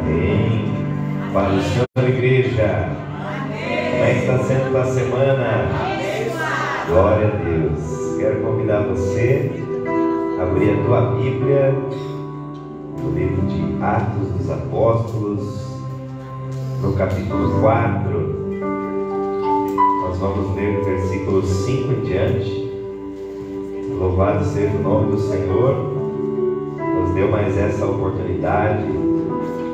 Amém. Para o Senhor, igreja. Como é que está sendo a semana? Glória a Deus. Quero convidar você a abrir a tua Bíblia no livro de Atos dos Apóstolos, no capítulo 4. Nós vamos ler o versículo 5 em diante. Louvado seja o nome do Senhor. Nos deu mais essa oportunidade de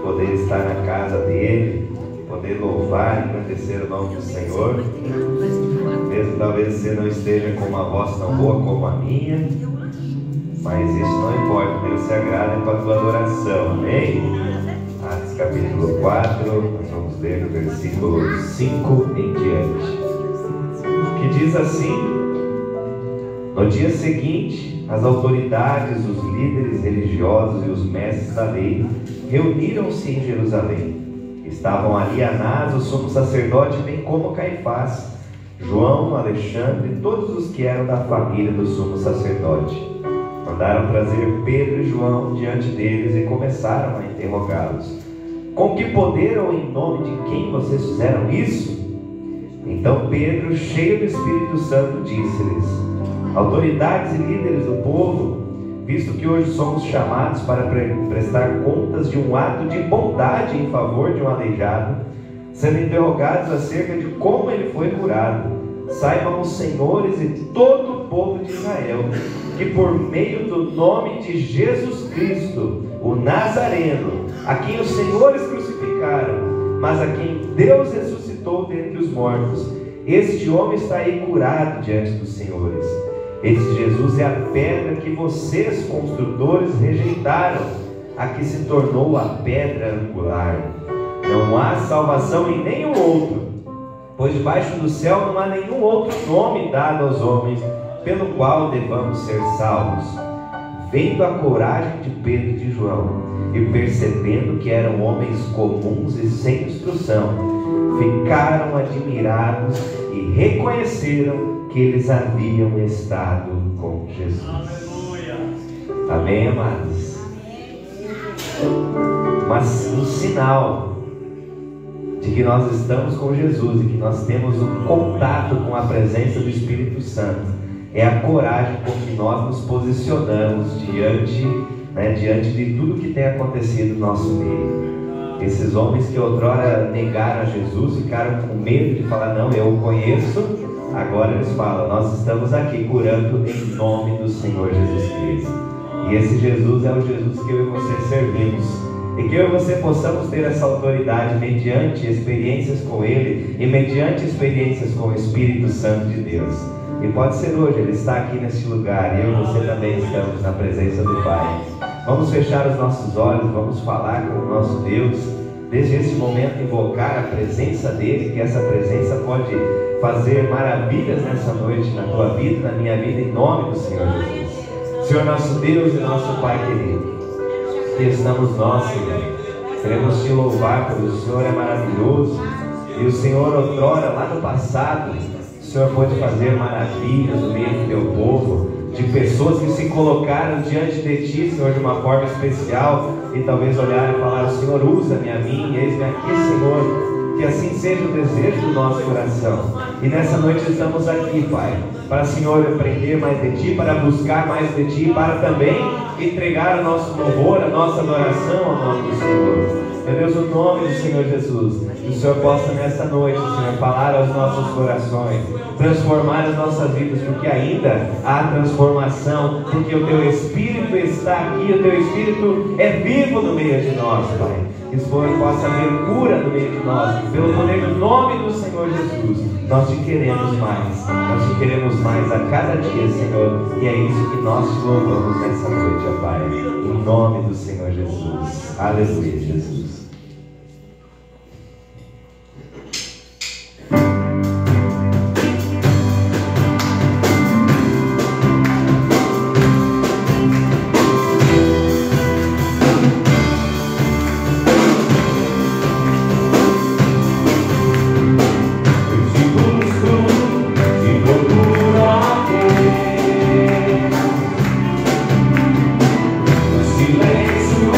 poder estar na casa dele, poder louvar e agradecer o nome do Senhor. Mesmo talvez você não esteja com uma voz tão boa como a minha, mas isso não importa, Deus se agrada com a tua adoração, amém? Atos capítulo 4, nós vamos ler o versículo 5 em diante, que diz assim: no dia seguinte, as autoridades, os líderes religiosos e os mestres da lei reuniram-se em Jerusalém. Estavam ali Anás, o sumo sacerdote, bem como Caifás, João, Alexandre e todos os que eram da família do sumo sacerdote. Mandaram trazer Pedro e João diante deles e começaram a interrogá-los. Com que poder ou em nome de quem vocês fizeram isso? Então Pedro, cheio do Espírito Santo, disse-lhes: autoridades e líderes do povo, visto que hoje somos chamados para prestar contas de um ato de bondade em favor de um aleijado, sendo interrogados acerca de como ele foi curado, saibam os senhores e todo o povo de Israel, que por meio do nome de Jesus Cristo, o Nazareno, a quem os senhores crucificaram, mas a quem Deus ressuscitou dentre os mortos, este homem está aí curado diante dos senhores. Esse Jesus é a pedra que vocês, construtores, rejeitaram, a que se tornou a pedra angular. Não há salvação em nenhum outro, pois debaixo do céu não há nenhum outro nome dado aos homens, pelo qual devamos ser salvos. Vendo a coragem de Pedro e de João, e percebendo que eram homens comuns e sem instrução, ficaram admirados e reconheceram que eles haviam estado com Jesus. Aleluia. Amém, amados? Mas um sinal de que nós estamos com Jesus e que nós temos um contato com a presença do Espírito Santo é a coragem com que nós nos posicionamos diante de tudo que tem acontecido no nosso meio. Esses homens que outrora negaram a Jesus ficaram com medo de falar: não, eu o conheço. Agora eles falam: nós estamos aqui curando em nome do Senhor Jesus Cristo. E esse Jesus é o Jesus que eu e você servimos. E que eu e você possamos ter essa autoridade mediante experiências com Ele e mediante experiências com o Espírito Santo de Deus. E pode ser hoje, Ele está aqui neste lugar e eu e você também estamos na presença do Pai. Vamos fechar os nossos olhos, vamos falar com o nosso Deus. Desde esse momento invocar a presença dEle, que essa presença pode fazer maravilhas nessa noite na tua vida, na minha vida, em nome do Senhor Jesus. Senhor nosso Deus e nosso Pai querido, que estamos nós, Senhor, queremos te louvar, porque o Senhor é maravilhoso, e o Senhor outrora, lá no passado, o Senhor pode fazer maravilhas no meio do teu povo, de pessoas que se colocaram diante de ti, Senhor, de uma forma especial, e talvez olharam e falaram: Senhor, usa-me a mim, eis-me aqui, Senhor. Que assim seja o desejo do nosso coração. E nessa noite estamos aqui, Pai, para, Senhor, aprender mais de Ti, para buscar mais de Ti, para também entregar o nosso louvor, a nossa adoração ao nome do Senhor. Meu Deus, o nome do Senhor Jesus, que o Senhor possa nessa noite, Senhor, falar aos nossos corações, transformar as nossas vidas, porque ainda há transformação, porque o Teu Espírito está aqui, o Teu Espírito é vivo no meio de nós, Pai. Que o Senhor possa haver cura no meio de nós, pelo poder do nome do Senhor Jesus. Nós te queremos mais a cada dia, Senhor, e é isso que nós te louvamos nessa noite, ó Pai, em nome do Senhor Jesus. Aleluia, Jesus. Silêncio,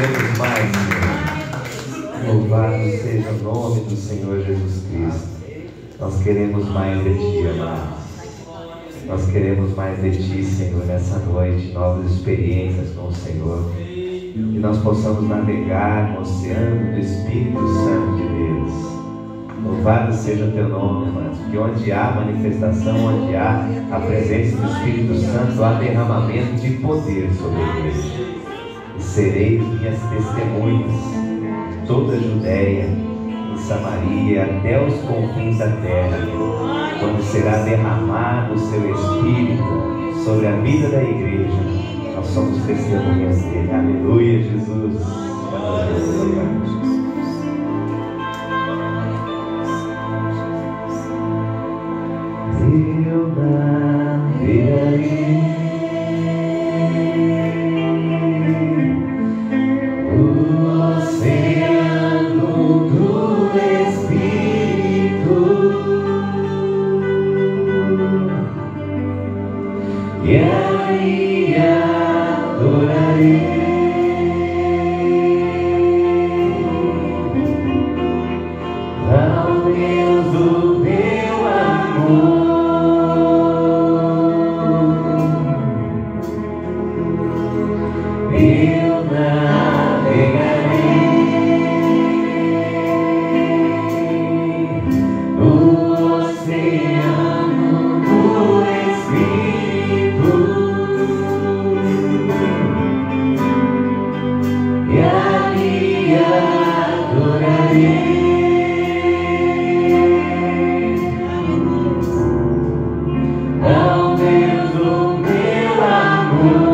queremos mais, Senhor. Louvado seja o nome do Senhor Jesus Cristo. Nós queremos mais de Ti, amados. Nós queremos mais de Ti, Senhor, nessa noite, novas experiências com o Senhor. Que nós possamos navegar no oceano do Espírito Santo de Deus. Louvado seja o Teu nome, amados, porque onde há manifestação, onde há a presença do Espírito Santo, há derramamento de poder sobre a igreja. E sereis minhas testemunhas em toda a Judéia, em Samaria, até os confins da terra, quando será derramado o Seu Espírito sobre a vida da igreja. Nós somos testemunhas dele. Aleluia, Jesus. Aleluia. Eu navegarei o oceano do Espírito e aí adorarei ao Deus do meu amor. Eu navegarei o oceano do Espírito e ali adorarei ao Deus do meu amor.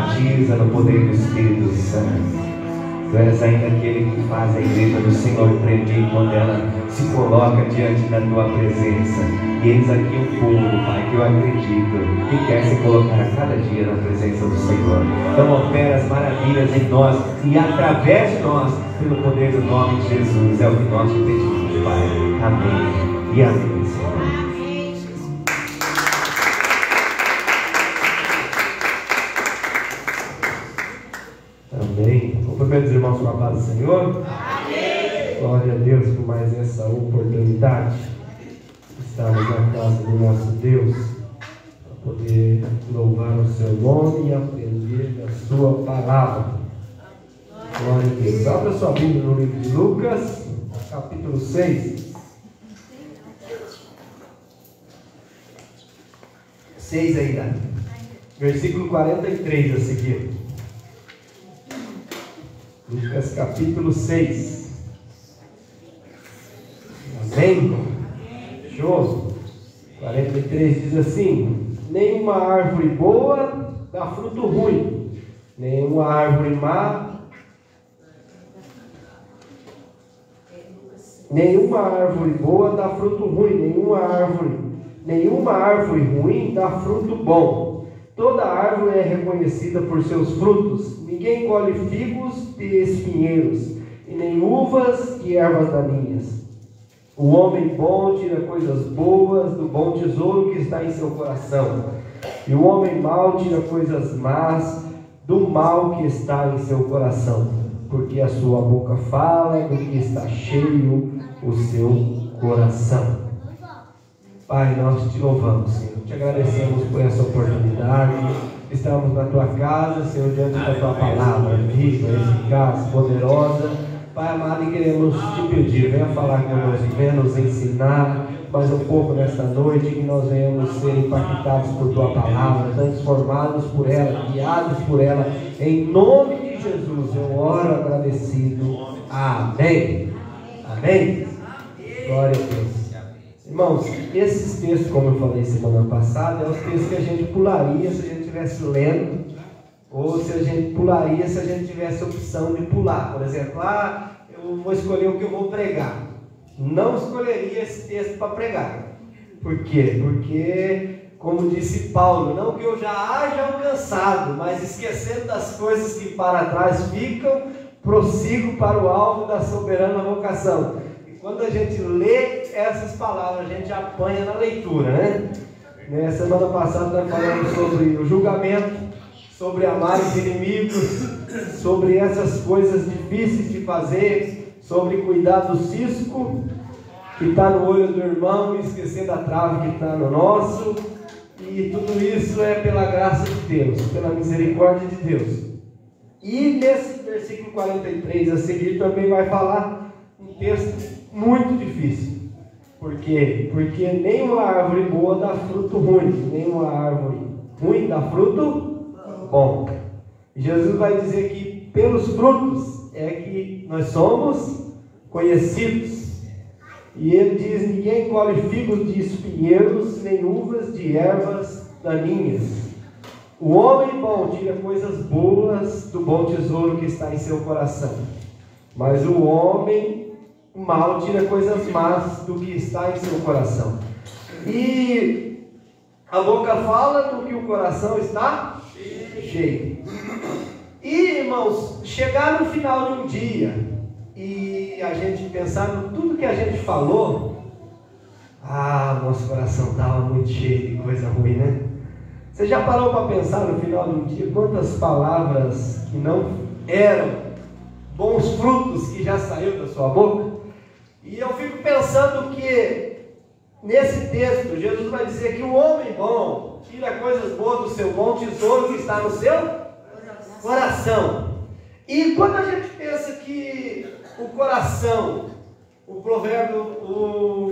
batiza no poder do Espírito Santo. Tu és ainda aquele que faz a igreja do Senhor tremer quando ela se coloca diante da tua presença. E eis aqui um povo, Pai, que eu acredito que quer se colocar a cada dia na presença do Senhor. Então opera as maravilhas em nós e através de nós, pelo poder do nome de Jesus. É o que nós te pedimos, Pai. Amém e amém, Senhor. Amém. Cumprimento os irmãos com a paz do Senhor. Amém. Glória a Deus por mais essa oportunidade de estarmos na casa do nosso Deus, para poder louvar o seu nome e aprender da sua palavra. Glória a Deus. Abra sua Bíblia no livro de Lucas, capítulo 6. 6 ainda. Versículo 43 a seguir. Lucas capítulo 6. Amém? Show? 43 diz assim: nenhuma árvore boa dá fruto ruim, nenhuma árvore má, nenhuma árvore boa dá fruto ruim, nenhuma árvore ruim dá fruto bom. Toda árvore é reconhecida por seus frutos. Ninguém colhe figos de espinheiros, e nem uvas de ervas daninhas. O homem bom tira coisas boas do bom tesouro que está em seu coração, e o homem mau tira coisas más do mal que está em seu coração, porque a sua boca fala do que está cheio o seu coração. Pai, nós te louvamos, Senhor, te agradecemos por essa oportunidade. Estamos na tua casa, Senhor, diante da tua palavra viva, eficaz, poderosa. Pai amado, e queremos te pedir, venha falar conosco, venha nos ensinar mais um pouco nesta noite, que nós venhamos ser impactados por tua palavra, transformados por ela, guiados por ela, em nome de Jesus. Eu oro agradecido. Amém. Amém. Glória a Deus. Irmãos, esses textos, como eu falei semana passada, é os textos que a gente pularia se a gente estivesse lendo, ou se a gente pularia se a gente tivesse a opção de pular. Por exemplo, eu vou escolher o que eu vou pregar. Não escolheria esse texto para pregar. Por quê? Porque, como disse Paulo, não que eu já haja alcançado, mas esquecendo das coisas que para trás ficam, prossigo para o alvo da soberana vocação. Quando a gente lê essas palavras, a gente apanha na leitura, né? Semana passada nós falamos sobre o julgamento, sobre amar os inimigos, sobre essas coisas difíceis de fazer, sobre cuidar do cisco que está no olho do irmão e esquecer da trave que está no nosso. E tudo isso é pela graça de Deus, pela misericórdia de Deus. E nesse versículo 43 a seguir também vai falar um texto muito difícil. Por quê? Porque nenhuma árvore boa dá fruto ruim, nenhuma árvore ruim dá fruto bom. Jesus vai dizer que pelos frutos é que nós somos conhecidos. E ele diz: ninguém colhe figos de espinheiros, nem uvas de ervas daninhas. O homem bom tira coisas boas do bom tesouro que está em seu coração, mas o homem mal tira coisas más do que está em seu coração. E a boca fala do que o coração está cheio. E, irmãos, chegar no final de um dia e a gente pensar no tudo que a gente falou, nosso coração estava muito cheio de coisa ruim, né? Você já parou para pensar no final de um dia quantas palavras que não eram bons frutos que já saiu da sua boca? E eu fico pensando que nesse texto Jesus vai dizer que o homem bom tira coisas boas do seu bom tesouro que está no seu coração. E quando a gente pensa que o coração, o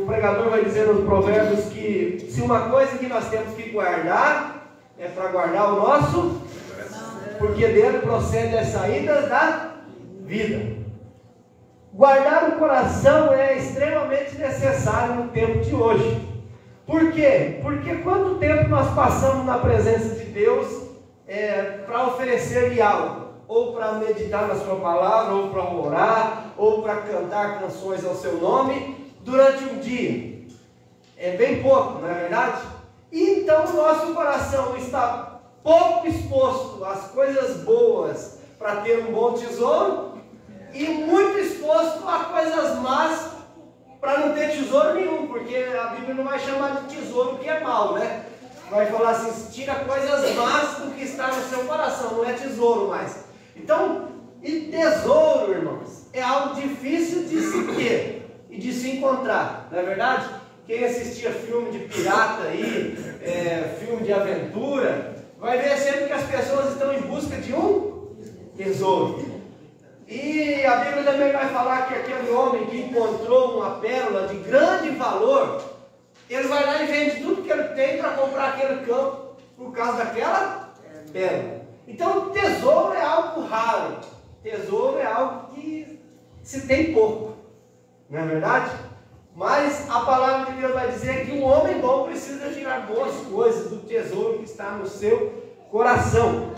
pregador vai dizer nos provérbios que se uma coisa que nós temos que guardar é para guardar o nosso, porque dele procede as saídas da vida. Guardar o coração é extremamente necessário no tempo de hoje. Por quê? Porque quanto tempo nós passamos na presença de Deus para oferecer-lhe algo, ou para meditar na sua palavra, ou para orar, ou para cantar canções ao seu nome durante um dia. É bem pouco, não é verdade? Então o nosso coração está pouco exposto às coisas boas para ter um bom tesouro e muito exposto a coisas más para não ter tesouro nenhum, porque a Bíblia não vai chamar de tesouro que é mal, né? Vai falar assim, tira coisas más do que está no seu coração, não é tesouro mais. Então, e tesouro, irmãos, é algo difícil de se ter e de se encontrar, não é verdade? Quem assistia filme de pirata aí, filme de aventura, vai ver sempre que as pessoas estão em busca de um tesouro. E a Bíblia também vai falar que aquele homem que encontrou uma pérola de grande valor, ele vai lá e vende tudo que ele tem para comprar aquele campo por causa daquela pérola. Então, tesouro é algo raro. Tesouro é algo que se tem pouco. Não é verdade? Mas a palavra de Deus vai dizer que um homem bom precisa tirar boas coisas do tesouro que está no seu coração.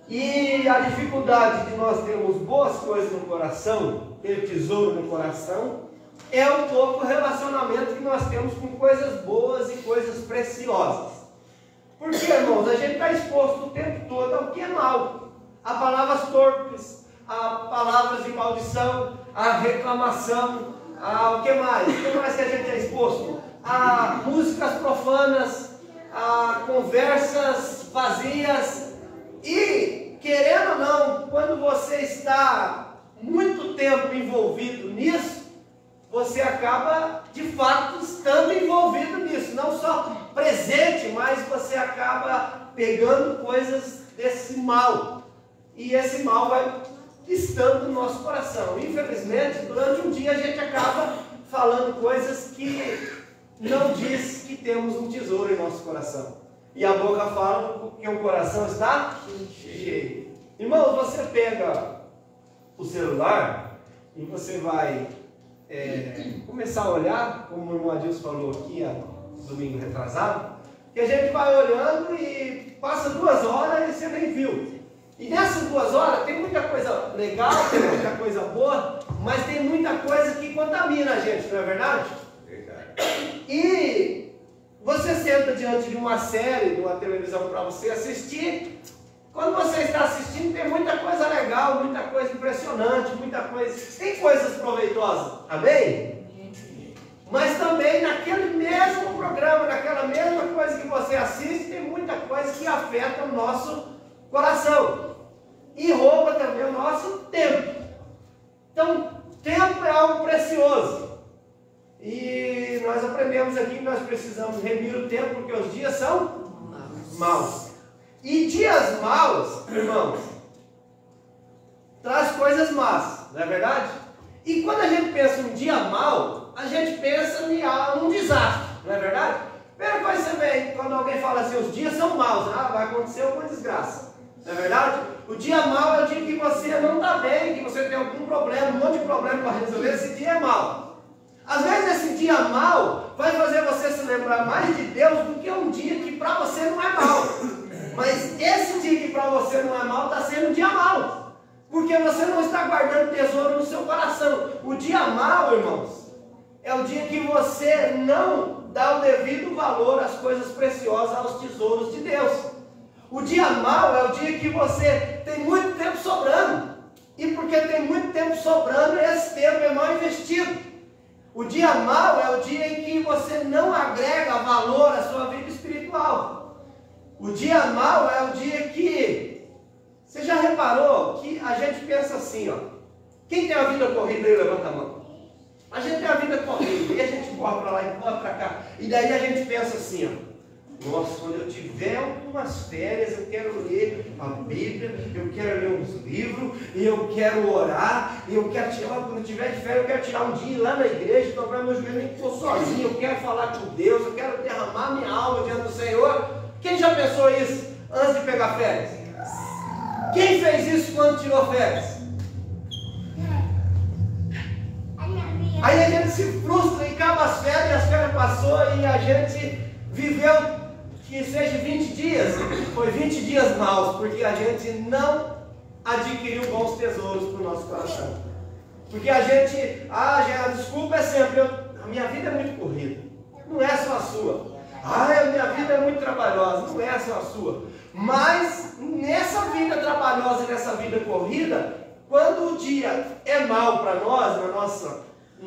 E a dificuldade de nós termos boas coisas no coração, ter tesouro no coração, é um pouco o relacionamento que nós temos com coisas boas e coisas preciosas. Porque, irmãos, a gente está exposto o tempo todo ao que é mal, a palavras torpes, a palavras de maldição, a reclamação, o que mais? O que mais que a gente é exposto? A músicas profanas, a conversas vazias. E, querendo ou não, quando você está muito tempo envolvido nisso, você acaba, de fato, estando envolvido nisso. Não só presente, mas você acaba pegando coisas desse mal. E esse mal vai estando no nosso coração. Infelizmente, durante um dia a gente acaba falando coisas que não diz que temos um tesouro em nosso coração. E a boca fala que o coração está cheio. Irmão, você pega o celular e você vai começar a olhar, como o irmão Adilson falou aqui domingo retrasado, que a gente vai olhando e passa 2 horas e você nem viu. E nessas 2 horas tem muita coisa legal, tem muita coisa boa, mas tem muita coisa que contamina a gente, não é verdade? Verdade. E você senta diante de uma série, de uma televisão para você assistir. Quando você está assistindo, tem muita coisa legal, muita coisa impressionante, muita coisa. Tem coisas proveitosas, amém? Mas também naquele mesmo programa, naquela mesma coisa que você assiste, tem muita coisa que afeta o nosso coração e rouba também o nosso tempo. Então, tempo é algo precioso. E nós aprendemos aqui que nós precisamos remir o tempo, porque os dias são maus. E dias maus, irmãos, traz coisas más, não é verdade? E quando a gente pensa em um dia mau, a gente pensa em um desastre, não é verdade? Primeira coisa que você vê, quando alguém fala assim, os dias são maus, vai acontecer alguma desgraça, não é verdade? O dia mau é o dia que você não está bem, que você tem algum problema, um monte de problema para resolver, esse dia é mau. Às vezes esse dia mau vai fazer você se lembrar mais de Deus do que um dia que para você não é mau. Mas esse dia que para você não é mau está sendo um dia mau, porque você não está guardando tesouro no seu coração. O dia mau, irmãos, é o dia que você não dá o devido valor às coisas preciosas, aos tesouros de Deus. O dia mau é o dia que você tem muito tempo sobrando, e porque tem muito tempo sobrando, esse tempo é mal investido. O dia mau é o dia em que você não agrega valor à sua vida espiritual. O dia mau é o dia que... Você já reparou que a gente pensa assim, ó. Quem tem a vida corrida aí, levanta a mão. A gente tem a vida corrida, e a gente corre para lá e corre para cá. E daí a gente pensa assim, ó. Nossa, quando eu tiver algumas férias, eu quero ler a Bíblia, eu quero ler uns livros, e eu quero orar, e eu quero tirar, quando eu tiver de férias, eu quero tirar um dia lá na igreja, dobrar meu joelho, nem que for sozinho, eu quero falar com Deus, eu quero derramar minha alma diante do Senhor. Quem já pensou isso antes de pegar férias? Quem fez isso quando tirou férias? Aí a gente se frustra e acaba as férias passou e a gente viveu que seja 20 dias, foi 20 dias maus, porque a gente não adquiriu bons tesouros para o nosso coração. Porque a gente, a desculpa é sempre, a minha vida é muito corrida, não é só a sua. A minha vida é muito trabalhosa, não é só a sua. Mas nessa vida trabalhosa, nessa vida corrida, quando o dia é mau para nós, no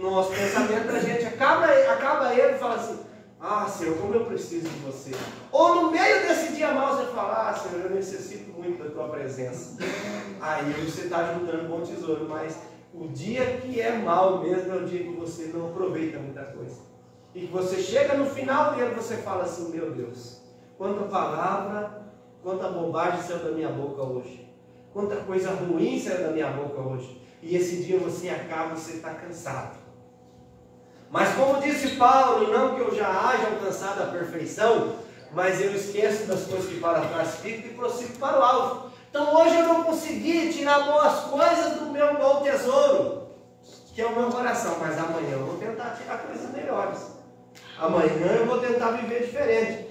nosso pensamento, a gente acaba ele e fala assim: Senhor, como eu preciso de você. Ou no meio desse dia mau você fala: Senhor, eu necessito muito da tua presença. Aí você está juntando um bom tesouro, mas o dia que é mau mesmo é o dia que você não aproveita muita coisa. E que você chega no final dele e você fala assim: meu Deus, quanta palavra, quanta bobagem saiu da minha boca hoje. Quanta coisa ruim saiu da minha boca hoje. E esse dia você acaba e você está cansado. Mas como disse Paulo, não que eu já haja alcançado a perfeição, mas eu esqueço das coisas que para trás ficam e prossigo para o alto. Então hoje eu não consegui tirar boas coisas do meu bom tesouro, que é o meu coração. Mas amanhã eu vou tentar tirar coisas melhores. Amanhã eu vou tentar viver diferente.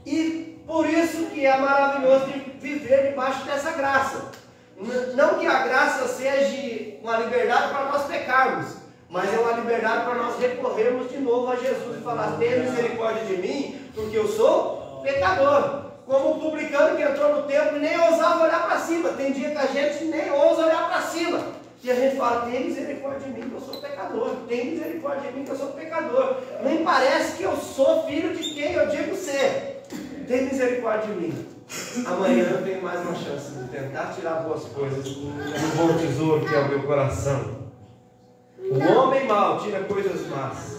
E por isso que é maravilhoso de viver debaixo dessa graça. Não que a graça seja uma liberdade para nós pecarmos, mas é uma liberdade para nós recorrermos de novo a Jesus e falar: tenha misericórdia de mim, porque eu sou pecador. Como o publicano que entrou no templo e nem ousava olhar para cima. Tem dia que a gente nem ousa olhar para cima. E a gente fala: tem misericórdia de mim que eu sou pecador. Tem misericórdia de mim que eu sou pecador. Nem parece que eu sou filho de quem eu digo ser. Tem misericórdia de mim. Amanhã eu tenho mais uma chance de tentar tirar boas coisas do bom tesouro que é o meu coração. O homem mau tira coisas más.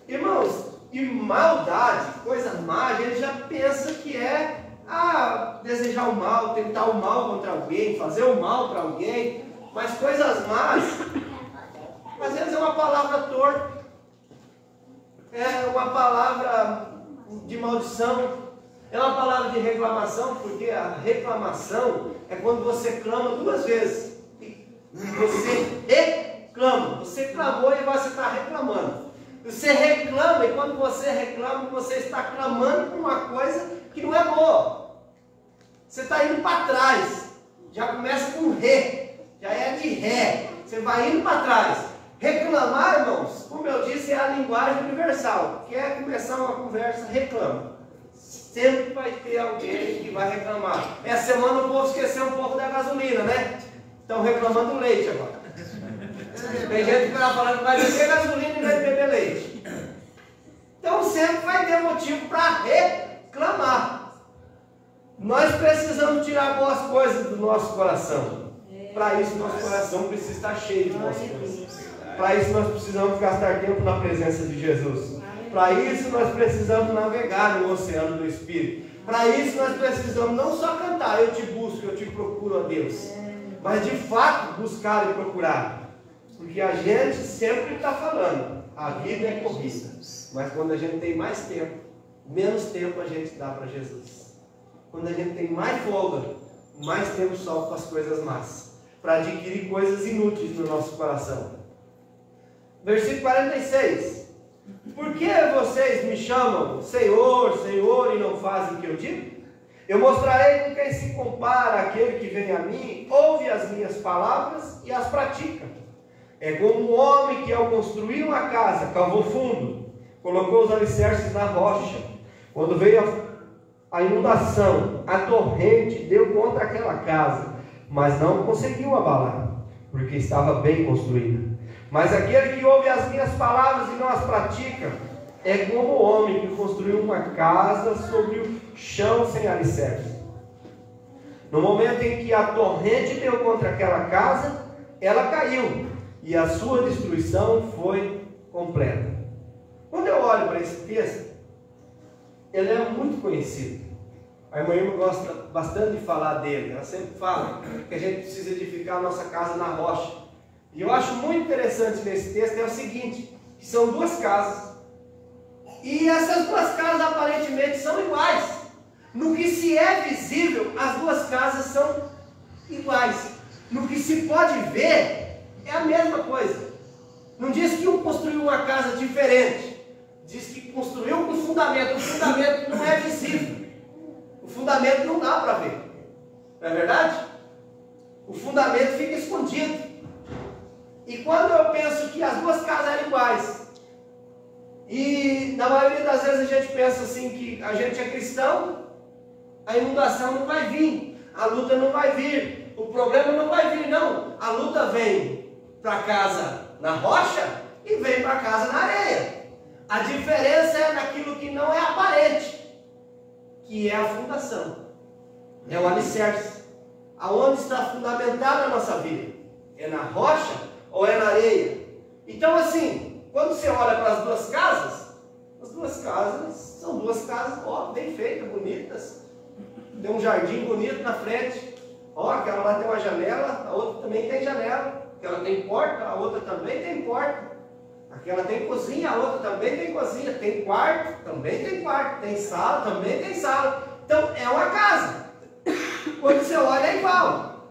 Irmãos, e maldade, coisa má, a gente já pensa que é desejar o mal, tentar o mal contra alguém, fazer o mal para alguém. Mas coisas más, às vezes é uma palavra torta, é uma palavra de maldição, é uma palavra de reclamação, porque a reclamação é quando você clama duas vezes. Você reclama, você clamou e você está reclamando. Você reclama, e quando você reclama, você está clamando por uma coisa que não é boa. Você está indo para trás, já começa com ré, já é de ré, você vai indo para trás. Reclamar, irmãos, como eu disse, é a linguagem universal. Quer começar uma conversa, reclama. Sempre vai ter alguém que vai reclamar. Essa semana o povo esqueceu um pouco da gasolina, né? Estão reclamando do leite agora. Tem gente que está falando que vai beber gasolina e vai beber leite. Então sempre vai ter motivo para reclamar. Nós precisamos tirar boas coisas do nosso coração. Para isso nosso coração precisa estar cheio de boas coisas. Para isso nós precisamos gastar tempo na presença de Jesus. Para isso nós precisamos navegar no oceano do Espírito. Para isso nós precisamos não só cantar: eu te busco, eu te procuro, ó Deus, mas de fato buscar e procurar. Porque a gente sempre está falando, a vida é corrida, mas quando a gente tem mais tempo, menos tempo a gente dá para Jesus. Quando a gente tem mais folga, mais tempo só para as coisas más, para adquirir coisas inúteis no nosso coração. Versículo 46. Por que vocês me chamam Senhor, Senhor, e não fazem o que eu digo? Eu mostrarei com quem se compara aquele que vem a mim, ouve as minhas palavras e as pratica. É como um homem que, ao construir uma casa, cavou fundo, colocou os alicerces na rocha. Quando veio a inundação, a torrente deu contra aquela casa, mas não conseguiu abalar, porque estava bem construída. Mas aquele que ouve as minhas palavras e não as pratica, é como o homem que construiu uma casa sobre o chão sem alicerce. No momento em que a torrente deu contra aquela casa, ela caiu, e a sua destruição foi completa. Quando eu olho para esse texto, ele é muito conhecido. A irmã Irma gosta bastante de falar dele. Ela sempre fala que a gente precisa edificar a nossa casa na rocha. E eu acho muito interessante nesse texto é o seguinte: que são duas casas. E essas duas casas aparentemente são iguais. No que se é visível, as duas casas são iguais. No que se pode ver, é a mesma coisa. Não diz que um construiu uma casa diferente. diz que construiu com fundamento. O fundamento não é visível. O fundamento não dá para ver. Não é verdade? O fundamento fica escondido. E quando eu penso que as duas casas eram iguais, e na maioria das vezes a gente pensa assim que a gente é cristão, a inundação não vai vir, a luta não vai vir, o problema não vai vir, não. A luta vem para casa na rocha e vem para casa na areia. A diferença é naquilo que não é aparente, que é a fundação, é o alicerce. Aonde está fundamentada a nossa vida? É na rocha ou é na areia? Então assim, quando você olha para as duas casas são duas casas, ó, bem feitas, bonitas. Tem um jardim bonito na frente. Ó, aquela lá tem uma janela, a outra também tem janela. Aquela tem porta, a outra também tem porta. Aquela tem cozinha, a outra também tem cozinha. Tem quarto, também tem quarto. Tem sala, também tem sala. Então é uma casa. Quando você olha é igual.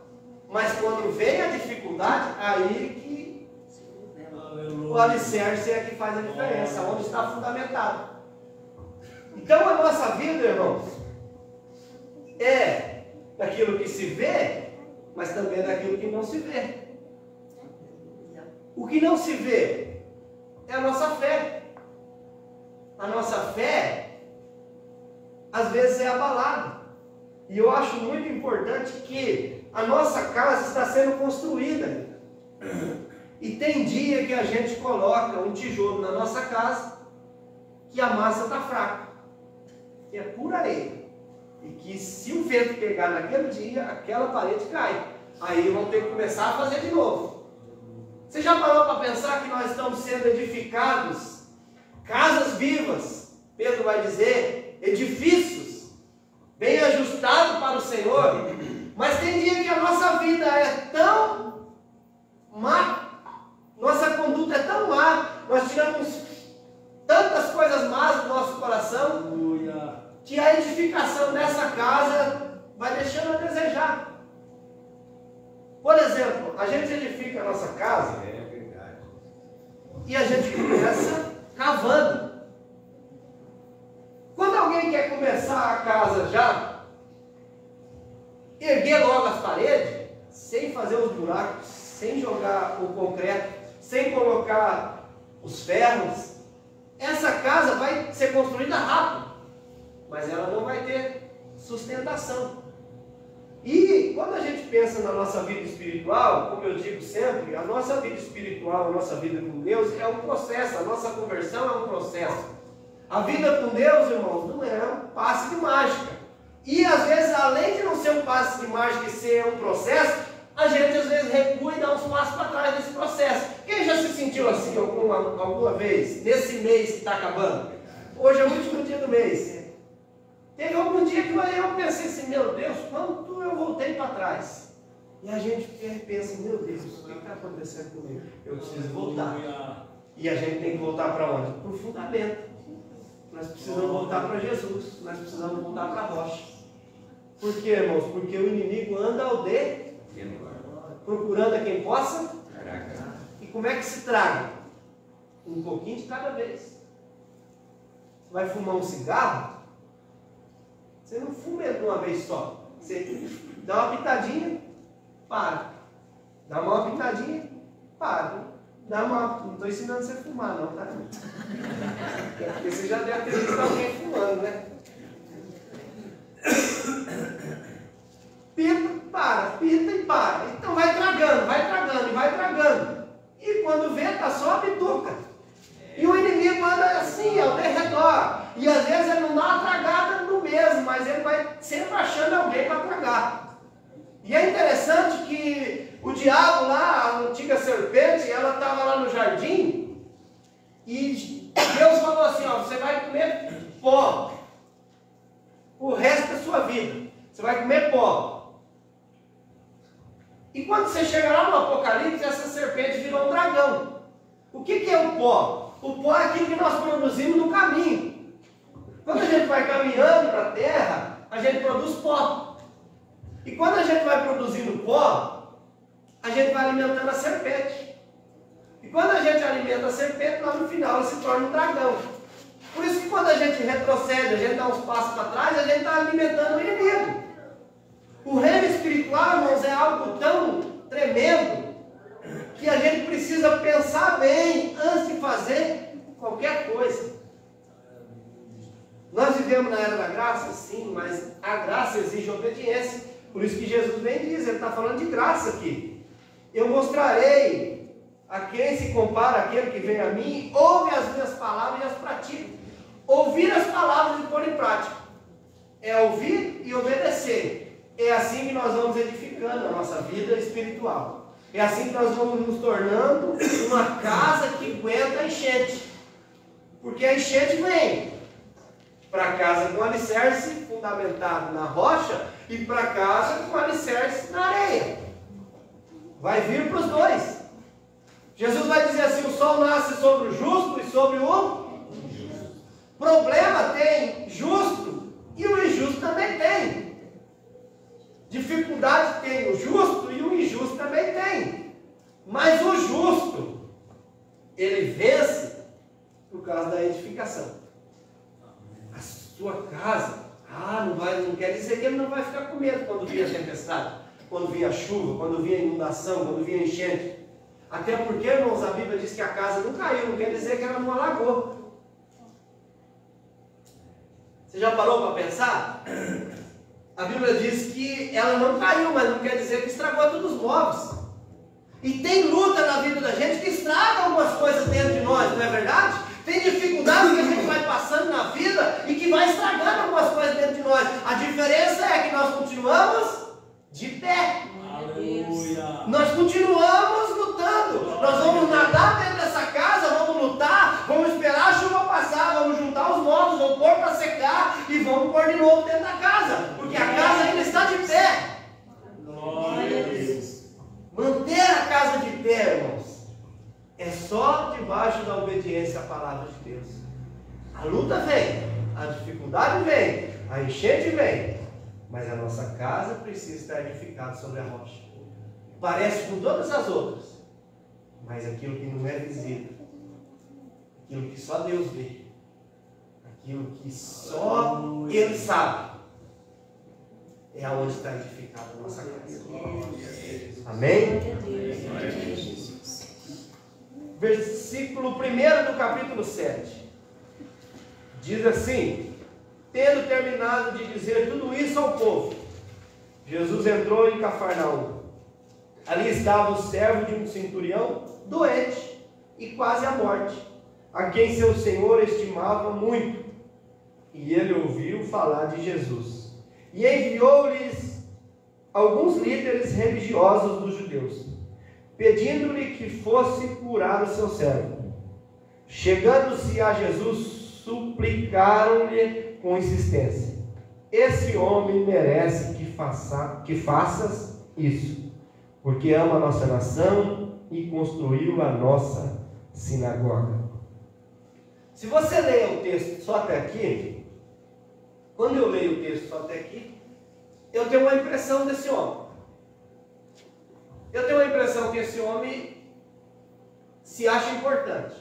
Mas quando vem a dificuldade, aí que o alicerce é que faz a diferença, onde está fundamentado. Então a nossa vida, irmãos, é daquilo que se vê, mas também daquilo que não se vê. O que não se vê é a nossa fé. A nossa fé, às vezes, é abalada. E eu acho muito importante que a nossa casa está sendo construída. E tem dia que a gente coloca um tijolo na nossa casa, que a massa está fraca, que é pura areia. E que se o vento pegar naquele dia, aquela parede cai. Aí vão ter que começar a fazer de novo. Você já parou para pensar que nós estamos sendo edificados, casas vivas, Pedro vai dizer, edifícios, bem ajustados para o Senhor, mas tem dia que a nossa vida é tão má, nossa conduta é tão má, nós tiramos tantas coisas más do nosso coração, que a edificação dessa casa vai deixando a desejar. Por exemplo, a gente edifica a nossa casa e a gente começa cavando. Quando alguém quer começar a casa já, erguer logo as paredes, sem fazer os buracos, sem jogar o concreto, sem colocar os ferros, essa casa vai ser construída rápido, mas ela não vai ter sustentação. E quando a gente pensa na nossa vida espiritual, como eu digo sempre, a nossa vida espiritual, a nossa vida com Deus é um processo, a nossa conversão é um processo. A vida com Deus, irmãos, não é um passe de mágica. E às vezes, além de não ser um passe de mágica e ser um processo, a gente às vezes recua e dá uns passos para trás desse processo. Quem já se sentiu assim alguma vez, nesse mês que está acabando? Hoje é o último dia do mês. Teve algum dia que eu pensei assim, meu Deus, quanto eu voltei para trás. E a gente pensa, meu Deus, o que está acontecendo comigo? Eu preciso voltar. E a gente tem que voltar para onde? Para o fundamento. Nós precisamos voltar para Jesus. Nós precisamos voltar para a rocha. Por quê, irmãos? Porque o inimigo anda ao procurando a quem possa. E como é que se traga? Um pouquinho de cada vez. Você vai fumar um cigarro? Você não fuma de uma vez só. Você dá uma pitadinha, para. Dá uma pitadinha, para. Não estou ensinando você a fumar, não, tá? Porque você já deve ter visto alguém fumando, né? Pita, para, pita e para. Então vai tragando e vai tragando. E quando vê, tá só a bituca. E o inimigo anda assim, ao redor. E às vezes ele não dá uma tragada no mesmo, mas ele vai sempre achando alguém para tragar. E é interessante que o diabo lá, a antiga serpente, ela estava lá no jardim, e Deus falou assim, ó, você vai comer pó o resto da sua vida. Você vai comer pó. E quando você chega lá no Apocalipse, essa serpente virou um dragão. O que é o pó? O pó é aquilo que nós produzimos no caminho. Quando a gente vai caminhando para a terra, a gente produz pó. E quando a gente vai produzindo pó, a gente vai alimentando a serpente. E quando a gente alimenta a serpente, lá no final ela se torna um dragão. quando a gente retrocede, a gente dá uns passos para trás, a gente está alimentando o inimigo. O reino espiritual, irmãos, é algo tão tremendo que a gente precisa pensar bem antes de fazer qualquer coisa. Nós vivemos na era da graça, sim, mas a graça exige obediência. Por isso que Jesus bem diz, ele está falando de graça aqui. Eu mostrarei a quem se compara aquele que vem a mim, ouve as minhas palavras e as pratica. Ouvir as palavras e pôr em prática. É ouvir e obedecer. É assim que nós vamos edificando a nossa vida espiritual. É assim que nós vamos nos tornando uma casa que aguenta a enchente. Porque a enchente vem para casa com alicerce fundamentado na rocha e para casa com alicerce na areia. Vai vir para os dois. Jesus vai dizer assim: o sol nasce sobre o justo e sobre o injusto. Problema tem justo e o injusto também tem. Dificuldade tem o justo e o injusto também tem. Mas o justo, ele vence por causa da edificação. A sua casa, não quer dizer que ele não vai ficar com medo quando vir a tempestade, quando vir a chuva, quando vir a inundação, quando vir a enchente. Até porque, irmãos, a Bíblia diz que a casa não caiu, não quer dizer que ela não alagou. Você já parou para pensar? A Bíblia diz que ela não caiu, mas não quer dizer que estragou todos os móveis. E tem luta na vida da gente que estraga algumas coisas dentro de nós, não é verdade? Tem dificuldade que a gente vai passando na vida e que vai estragando algumas coisas dentro de nós. A diferença é que nós continuamos de pé. Aleluia. Nós continuamos lutando. Nós vamos nadar dentro dessa casa, vamos lutar, vamos esperar a chuva passar, vamos juntar os móveis, vamos pôr para secar e vamos pôr de novo dentro da casa. Porque a casa ainda está de pé. Glória a Deus. Manter a casa de pé, irmãos, é só debaixo da obediência à palavra de Deus. A luta vem, a dificuldade vem, a enchente vem, mas a nossa casa precisa estar edificada sobre a rocha. Parece com todas as outras, mas aquilo que não é visível, aquilo que só Deus vê, aquilo que só Ele sabe, é aonde está edificada a nossa casa. Amém? Versículo 1 do capítulo 7. Diz assim: tendo terminado de dizer tudo isso ao povo, Jesus entrou em Cafarnaum. Ali estava o servo de um centurião, doente e quase à morte, a quem seu senhor estimava muito. E ele ouviu falar de Jesus. E enviou-lhes alguns líderes religiosos dos judeus, pedindo-lhe que fosse curar o seu servo. Chegando-se a Jesus, suplicaram-lhe com insistência: esse homem merece que faças isso, porque ama a nossa nação e construiu a nossa sinagoga. Se você ler o texto só até aqui, quando eu leio o texto só até aqui, eu tenho uma impressão desse homem. Eu tenho a impressão que esse homem se acha importante.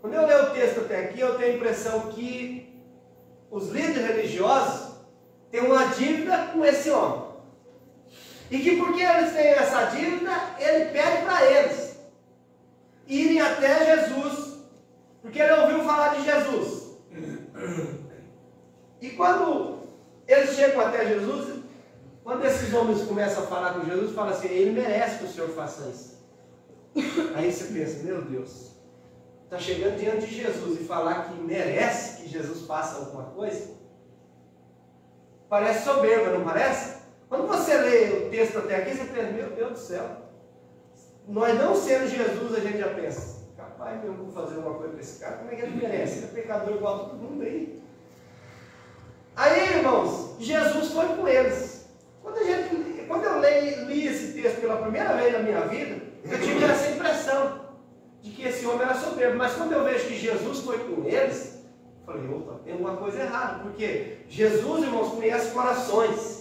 Quando eu leio o texto até aqui, eu tenho a impressão que os líderes religiosos têm uma dívida com esse homem. E que porque eles têm essa dívida, ele pede para eles irem até Jesus, porque ele ouviu falar de Jesus. E quando eles chegam até Jesus, quando esses homens começam a falar com Jesus, falam assim: ele merece que o Senhor faça isso. Aí você pensa: meu Deus, está chegando diante de Jesus e falar que merece que Jesus faça alguma coisa? Parece soberba, não parece? Quando você lê o texto até aqui, você pensa: meu Deus do céu, nós não sendo Jesus, a gente já pensa: capaz eu vou fazer alguma coisa para esse cara, como é que ele merece? Ele é pecador igual a todo mundo aí. Aí, irmãos, Jesus foi com eles. Quando eu li esse texto pela primeira vez na minha vida, eu tive essa impressão de que esse homem era soberbo. Mas quando eu vejo que Jesus foi com eles, eu falei: opa, tem alguma coisa errada. Porque Jesus, irmãos, conhece corações.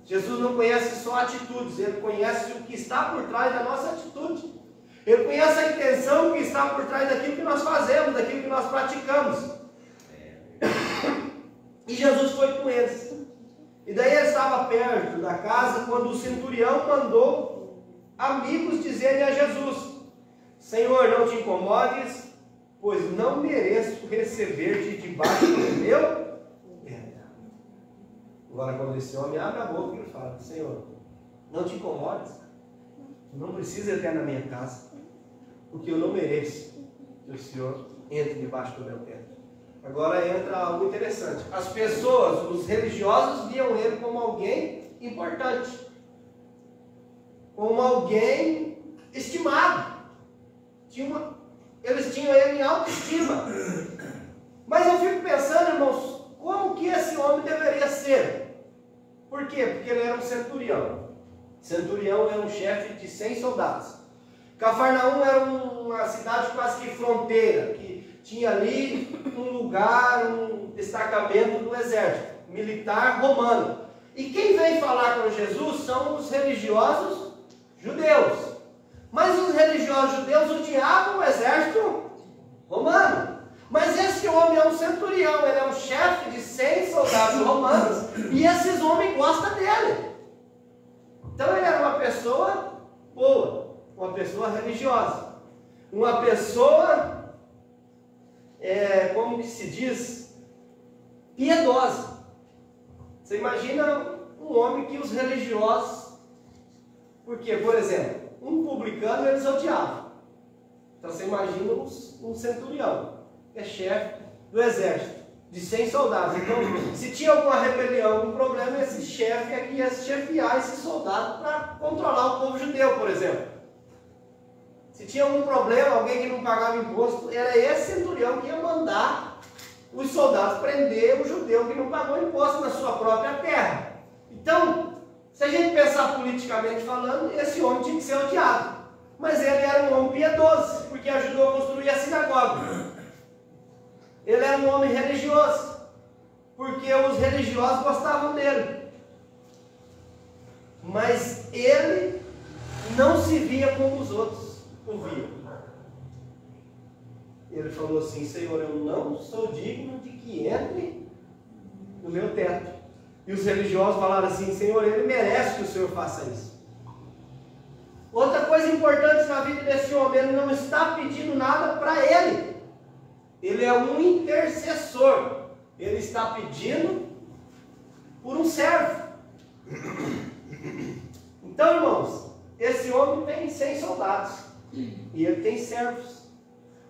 Jesus não conhece só atitudes, Ele conhece o que está por trás da nossa atitude. Ele conhece a intenção que está por trás daquilo que nós fazemos, daquilo que nós praticamos. E Jesus foi com eles. E daí ele estava perto da casa quando o centurião mandou amigos dizerem a Jesus: Senhor, não te incomodes, pois não mereço receber-te debaixo do meu teto. Agora, quando esse homem abre a boca, ele fala: Senhor, não te incomodes, não precisa entrar na minha casa, porque eu não mereço que o Senhor entre debaixo do meu teto. Agora entra algo interessante. As pessoas, os religiosos, viam ele como alguém importante, como alguém estimado. Eles tinham ele em autoestima. Mas eu fico pensando, irmãos, como que esse homem deveria ser? Por quê? Porque ele era um centurião. Centurião era um chefe de 100 soldados. Cafarnaum era uma cidade quase que fronteira, que tinha ali um lugar, um destacamento do exército militar romano. E quem veio falar com Jesus são os religiosos judeus. Mas os religiosos judeus odiavam o exército romano. Mas esse homem é um centurião, ele é um chefe de 100 soldados romanos, e esses homens gostam dele. Então ele era uma pessoa boa, uma pessoa religiosa, uma pessoa, como que se diz, piedosa. Você imagina um homem que os religiosos, porque, por exemplo, um publicano eles odiavam. Então você imagina um centurião, que é chefe do exército, de 100 soldados. Então, se tinha alguma rebelião, algum problema, esse chefe é que ia chefiar esse soldado para controlar o povo judeu, por exemplo. Se tinha algum problema, alguém que não pagava imposto, era esse centurião que ia mandar os soldados prender o judeu que não pagou imposto na sua própria terra. Então, se a gente pensar politicamente falando, esse homem tinha que ser odiado. Mas ele era um homem piedoso, porque ajudou a construir a sinagoga. Ele era um homem religioso, porque os religiosos gostavam dele. Mas ele não se via como os outros o viam. Ele falou assim: Senhor, eu não sou digno de que entre no meu teto. E os religiosos falaram assim: Senhor, ele merece que o Senhor faça isso. Outra coisa importante na vida desse homem, ele não está pedindo nada para ele. Ele é um intercessor. Ele está pedindo por um servo. Então, irmãos, esse homem tem 100 soldados. E ele tem servos.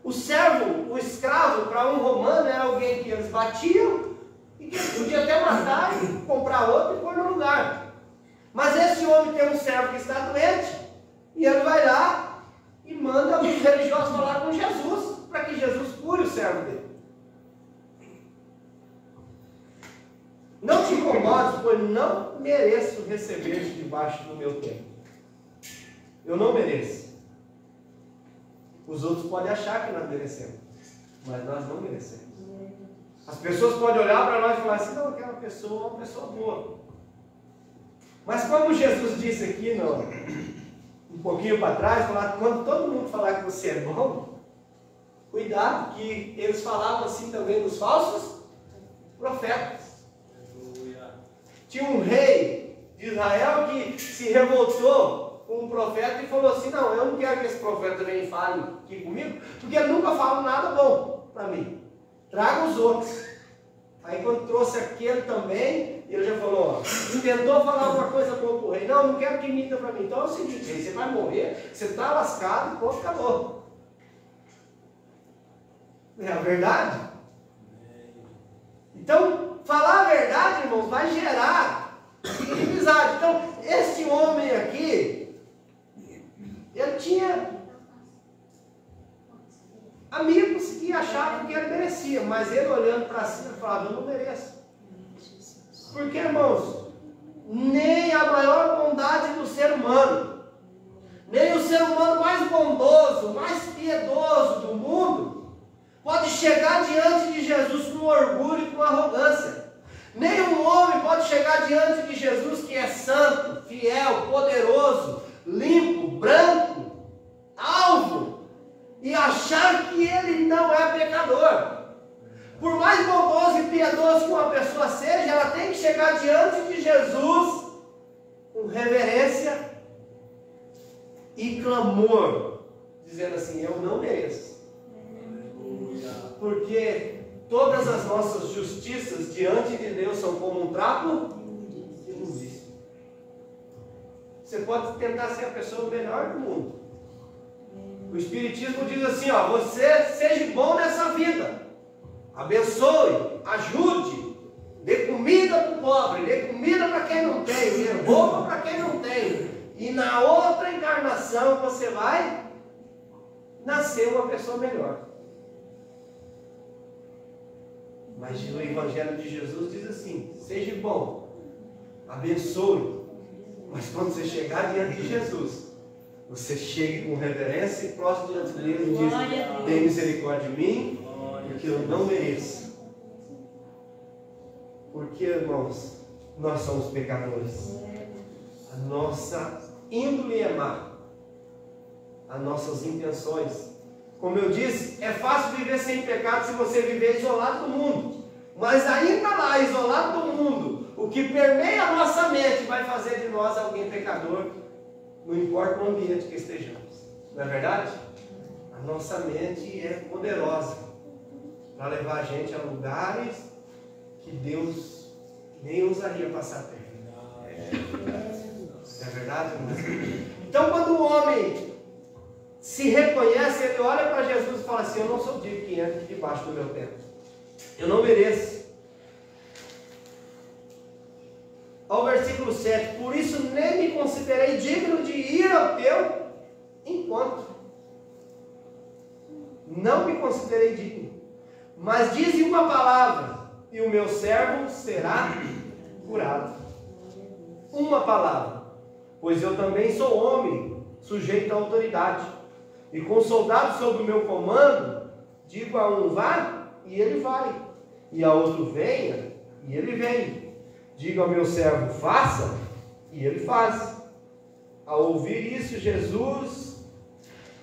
O servo, o escravo, para um romano, era alguém que eles batiam e que ele podia até matar e comprar outro e pôr no lugar. Mas esse homem tem um servo que está doente, e ele vai lá e manda os religiosos falar com Jesus, para que Jesus cure o servo dele. Não te incomodes, pois não mereço receber-te debaixo do meu teto. Eu não mereço. Os outros podem achar que nós merecemos, mas nós não merecemos. As pessoas podem olhar para nós e falar assim: não, aquela pessoa é uma pessoa boa. Mas como Jesus disse aqui, um pouquinho para trás, quando todo mundo falar que você é bom, cuidado, que eles falavam assim também dos falsos profetas. Tinha um rei de Israel que se revoltou com um profeta e falou assim: não, eu não quero que esse profeta venha e fale aqui comigo, porque ele nunca fala nada bom para mim. Traga os outros. Aí quando trouxe aquele também, ele já falou: ó, tentou falar alguma coisa boa para o rei. Não, não quero que imita para mim. Então é o seguinte: você vai morrer, você está lascado e pronto, acabou. É a verdade? Então, falar a verdade, irmãos, vai gerar inimizade. Então, esse homem aqui, ele tinha amigos que achavam que ele merecia, mas ele olhando para cima falava: eu não mereço. Porque, irmãos, nem a maior bondade do ser humano, nem o ser humano mais bondoso, mais piedoso do mundo, pode chegar diante de Jesus com orgulho e com arrogância. Nenhum homem pode chegar diante de Jesus, que é santo, fiel, poderoso, limpo, branco, alvo, e achar que ele não é pecador. Por mais bondoso e piedoso que uma pessoa seja, ela tem que chegar diante de Jesus com reverência e clamor, dizendo assim: eu não mereço. Porque todas as nossas justiças diante de Deus são como um trapo de imundícia. Você pode tentar ser a pessoa melhor do mundo. O Espiritismo diz assim: ó, você seja bom nessa vida, abençoe, ajude, dê comida para o pobre, dê comida para quem não tem, dê roupa para quem não tem, e na outra encarnação você vai nascer uma pessoa melhor. Mas o Evangelho de Jesus diz assim: seja bom, abençoe, mas quando você chegar diante de Jesus, você chegue com reverência e próximo diante dele e diz: tem misericórdia de mim, porque eu não mereço. Porque, irmãos, nós somos pecadores. A nossa índole é má. As nossas intenções. Como eu disse, é fácil viver sem pecado se você viver isolado do mundo. Mas ainda lá, isolado do mundo, o que permeia a nossa mente vai fazer de nós alguém pecador, não importa o ambiente que estejamos. Não é verdade? A nossa mente é poderosa para levar a gente a lugares que Deus nem ousaria passar perto. É verdade? Então, quando o homem se reconhece, ele olha para Jesus e fala assim: eu não sou digno que entre debaixo do meu teto. Eu não mereço. Ao versículo 7: por isso nem me considerei digno de ir ao teu encontro. Não me considerei digno. Mas dize uma palavra, e o meu servo será curado. Uma palavra. Pois eu também sou homem, sujeito à autoridade. E com soldados sob o meu comando, digo a um: vá, e ele vai. E a outro: venha, e ele vem. Digo ao meu servo: faça, e ele faz. Ao ouvir isso, Jesus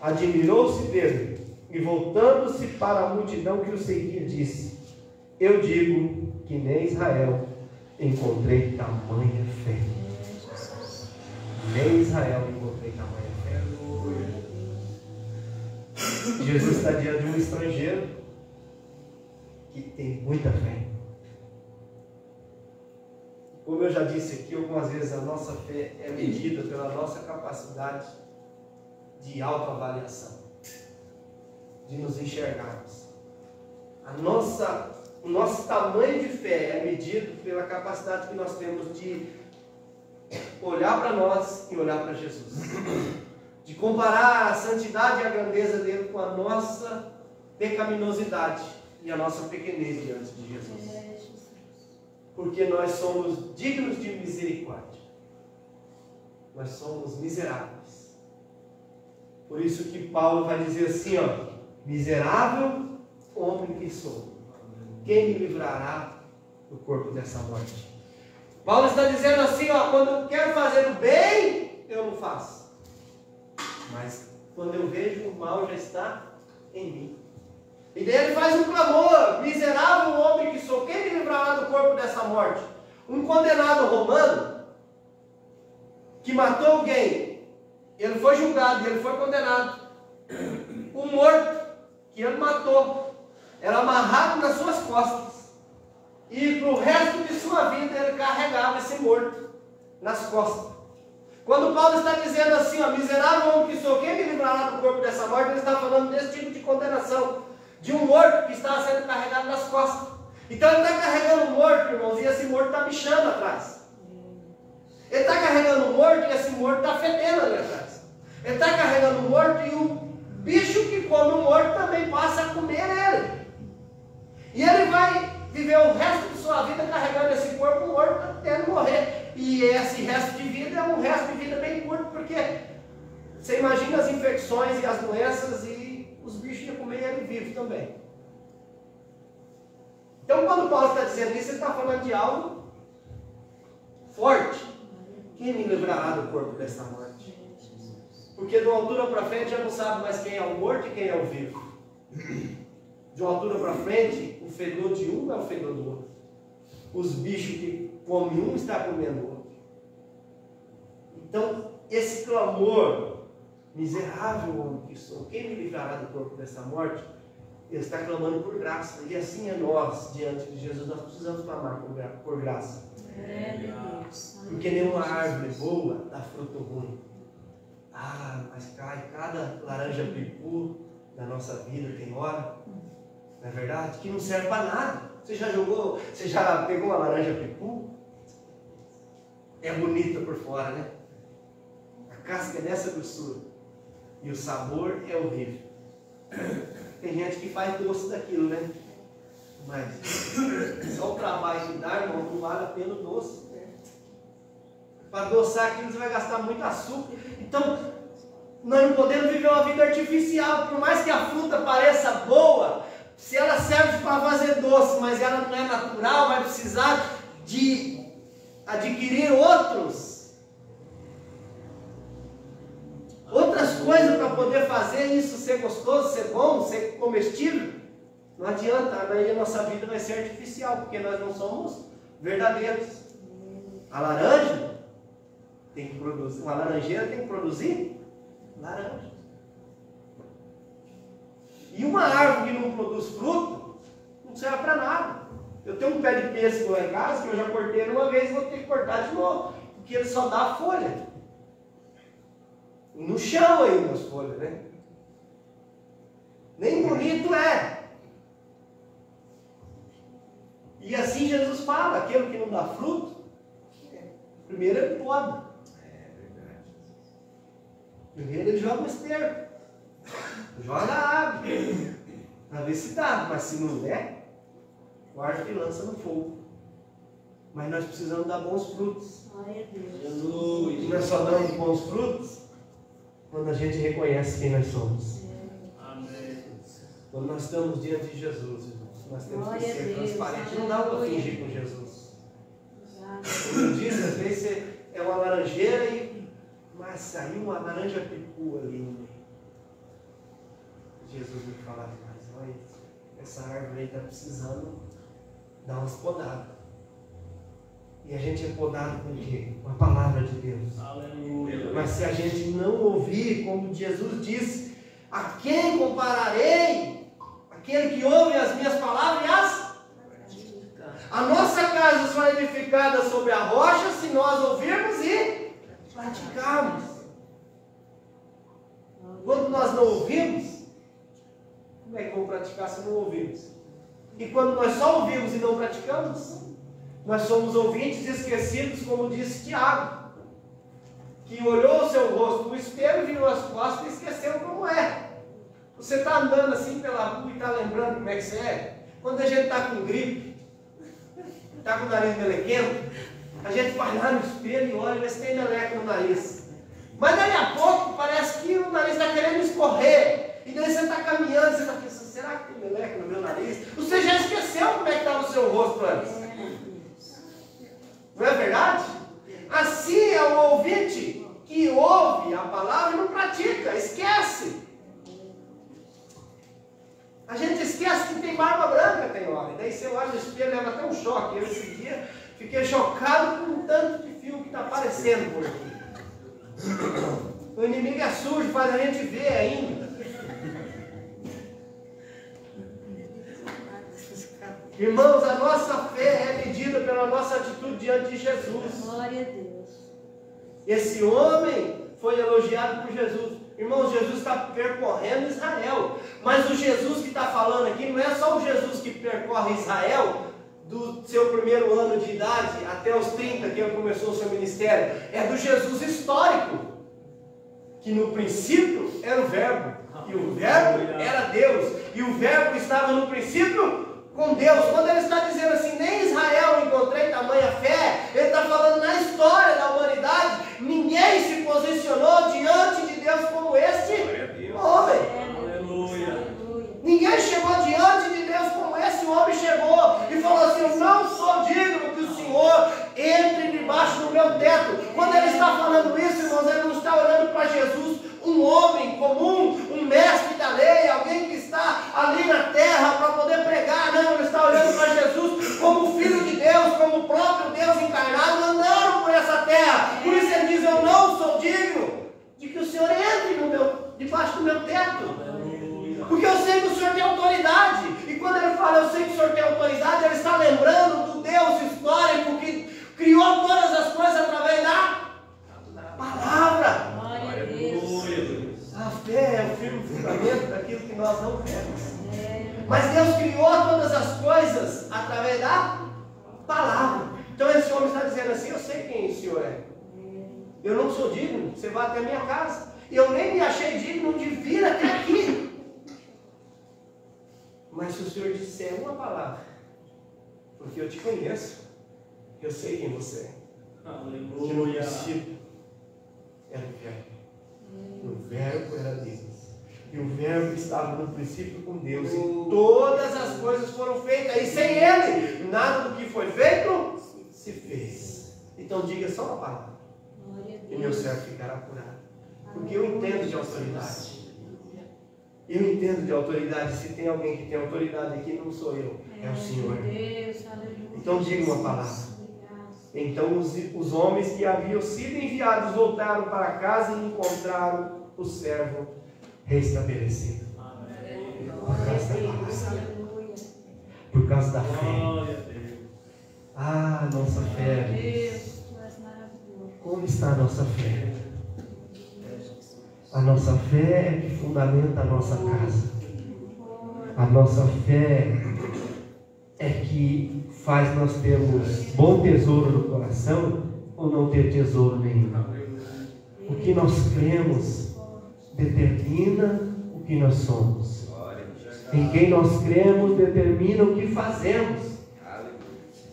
admirou-se dele, e voltando-se para a multidão que o seguia, disse: eu digo que nem Israel encontrei tamanha fé. Nem Israel encontrei tamanha fé. Jesus está diante de um estrangeiro que tem muita fé. Como eu já disse aqui algumas vezes, a nossa fé é medida pela nossa capacidade de autoavaliação, de nos enxergarmos. O nosso tamanho de fé é medido pela capacidade que nós temos de olhar para nós e olhar para Jesus, de comparar a santidade e a grandeza dele com a nossa pecaminosidade e a nossa pequenez diante de Jesus. Porque nós somos dignos de misericórdia. Nós somos miseráveis. Por isso que Paulo vai dizer assim, ó: miserável homem que sou, quem me livrará do corpo dessa morte? Paulo está dizendo assim, ó: quando eu quero fazer o bem, eu não faço. Mas quando eu vejo o mal, já está em mim. E daí ele faz um clamor: miserável homem que sou, quem me livrará do corpo dessa morte? Um condenado romano que matou alguém, ele foi julgado, ele foi condenado. Um morto que ele matou era amarrado nas suas costas, e para o resto de sua vida ele carregava esse morto nas costas. Quando Paulo está dizendo assim, ó: miserável homem que sou, quem me livrará do corpo dessa morte? Ele está falando desse tipo de condenação, de um morto que estava sendo carregado nas costas. Então ele está carregando um morto, irmãos, e esse morto está bichando atrás. Ele está carregando um morto e esse morto está fedendo ali atrás. Ele está carregando um morto e o bicho que come o morto também passa a comer ele. E ele vai viver o resto de sua vida carregando esse corpo morto até ele morrer. E esse resto de vida é um resto de vida bem curto, porque você imagina as infecções e as doenças, e os bichos iam comer ele vivo também. Então, quando Paulo está dizendo isso, ele está falando de algo forte. Quem me livrará do corpo desta morte? Porque de uma altura para frente já não sabe mais quem é o morto e quem é o vivo. De uma altura para frente, o fedor de um é o fedor do outro. Os bichos que comem um está comendo o outro. Então, esse clamor, miserável homem que sou, quem me livrará do corpo dessa morte? Ele está clamando por graça. E assim é nós, diante de Jesus, nós precisamos clamar por graça. Porque nenhuma árvore boa dá fruto ruim. Ah, mas cai cada laranja pipu da nossa vida, tem hora, não é verdade? Que não serve para nada. Você já pegou uma laranja pipu? É bonita por fora, né? A casca é dessa grossura. E o sabor é horrível. Tem gente que faz doce daquilo, né? Mas só o trabalho que dá, irmão, não vale a pena o doce. Para adoçar aquilo você vai gastar muito açúcar. Então, nós não podemos viver uma vida artificial. Por mais que a fruta pareça boa, se ela serve para fazer doce, mas ela não é natural, vai precisar de adquirir outras coisas para poder fazer isso ser gostoso, ser bom, ser comestível. Não adianta, aí a nossa vida vai ser artificial, porque nós não somos verdadeiros. A laranja tem que produzir, uma laranjeira tem que produzir laranja. E uma árvore que não produz fruto, não serve para nada. Eu tenho um pé de pêssego lá em casa, que eu já cortei uma vez e vou ter que cortar de novo, porque ele só dá folha. No chão ainda as folhas, né? Nem bonito é. E assim Jesus fala, aquele que não dá fruto, primeiro ele poda. Primeiro ele joga o esterco, joga a água, para ver se dá, mas se não der, guarda e lança no fogo. Mas nós precisamos dar bons frutos. E nós só damos bons frutos quando a gente reconhece quem nós somos. Quando nós estamos diante de Jesus, irmãos, nós temos que ser transparentes. Não dá para fingir com Jesus. Como diz, às vezes você é uma laranjeira mas saiu uma laranja picu ali no meio. Jesus me falava, mas olha, essa árvore aí está precisando dar umas podadas. E a gente é podado com o quê? Com a palavra de Deus. Aleluia. Mas se a gente não ouvir, como Jesus disse, a quem compararei? Aquele que ouve as minhas palavras e as pratica. A nossa casa só é edificada sobre a rocha se nós ouvirmos e praticarmos. Quando nós não ouvimos, como é que vamos praticar se não ouvimos? E quando nós só ouvimos e não praticamos, nós somos ouvintes esquecidos, como disse Tiago, que olhou o seu rosto no espelho, virou as costas e esqueceu como é. Você está andando assim pela rua e está lembrando como é que você é? Quando a gente está com gripe, está com o nariz melequento, a gente vai lá no espelho e olha e vê se tem meleca no nariz. Mas daí a pouco parece que o nariz está querendo escorrer. E daí você está caminhando, você está pensando, será que tem meleca no meu nariz? Você já esqueceu como é que estava o seu rosto antes. Não é verdade? Assim é o ouvinte que ouve a palavra e não pratica, esquece. A gente esquece que tem barba branca, tem hora. E daí você olha no espelho e leva até um choque. Eu esse dia fiquei chocado com o tanto de fio que está aparecendo por aqui. O inimigo é sujo, faz a gente ver ainda. Irmãos, a nossa fé é medida pela nossa atitude diante de Jesus. Glória a Deus. Esse homem foi elogiado por Jesus. Irmãos, Jesus está percorrendo Israel. Mas o Jesus que está falando aqui não é só o Jesus que percorre Israel do seu primeiro ano de idade até os 30, que ele começou o seu ministério. É do Jesus histórico, que no princípio era o Verbo, e o Verbo era Deus, e o Verbo estava no princípio com Deus. Quando ele está dizendo assim, nem Israel encontrei tamanha fé, ele está falando na história da humanidade, ninguém se posicionou diante de Deus como este homem. Ninguém chegou diante de Deus como esse homem chegou e falou assim, eu não sou digno que o Senhor entre debaixo do meu teto. Quando ele está falando isso, irmãos, ele não está olhando para Jesus, um homem comum, um mestre da lei, alguém que está ali na terra para debaixo do meu teto. Porque eu sei que o Senhor tem autoridade. E quando ele fala, eu sei que o Senhor tem autoridade, ele está lembrando do Deus histórico que criou todas as coisas através da palavra. A fé é o firme fundamento daquilo que nós não vemos. Mas Deus criou todas as coisas através da palavra. Então esse homem está dizendo assim, eu sei quem o Senhor é. Eu não sou digno, você vai até a minha casa. E eu nem me achei digno de vir até aqui. Mas se o Senhor disser uma palavra, porque eu te conheço, eu sei quem você é. Que no princípio era o Verbo. O Verbo era Deus. E o Verbo estava no princípio com Deus. E todas as coisas foram feitas. E sem Ele, nada do que foi feito se fez. Então diga só uma palavra. E meu servo ficará curado. Porque eu entendo de autoridade. Eu entendo de autoridade. Se tem alguém que tem autoridade aqui, não sou eu, é o Senhor. Então diga uma palavra. Então os homens que haviam sido enviados voltaram para casa e encontraram o servo restabelecido. Por causa da palavra. Por causa da fé. Ah, nossa fé. Como está a nossa fé? A nossa fé é que fundamenta a nossa casa. A nossa fé é que faz nós termos bom tesouro no coração ou não ter tesouro nenhum. O que nós cremos determina o que nós somos. Em quem nós cremos determina o que fazemos.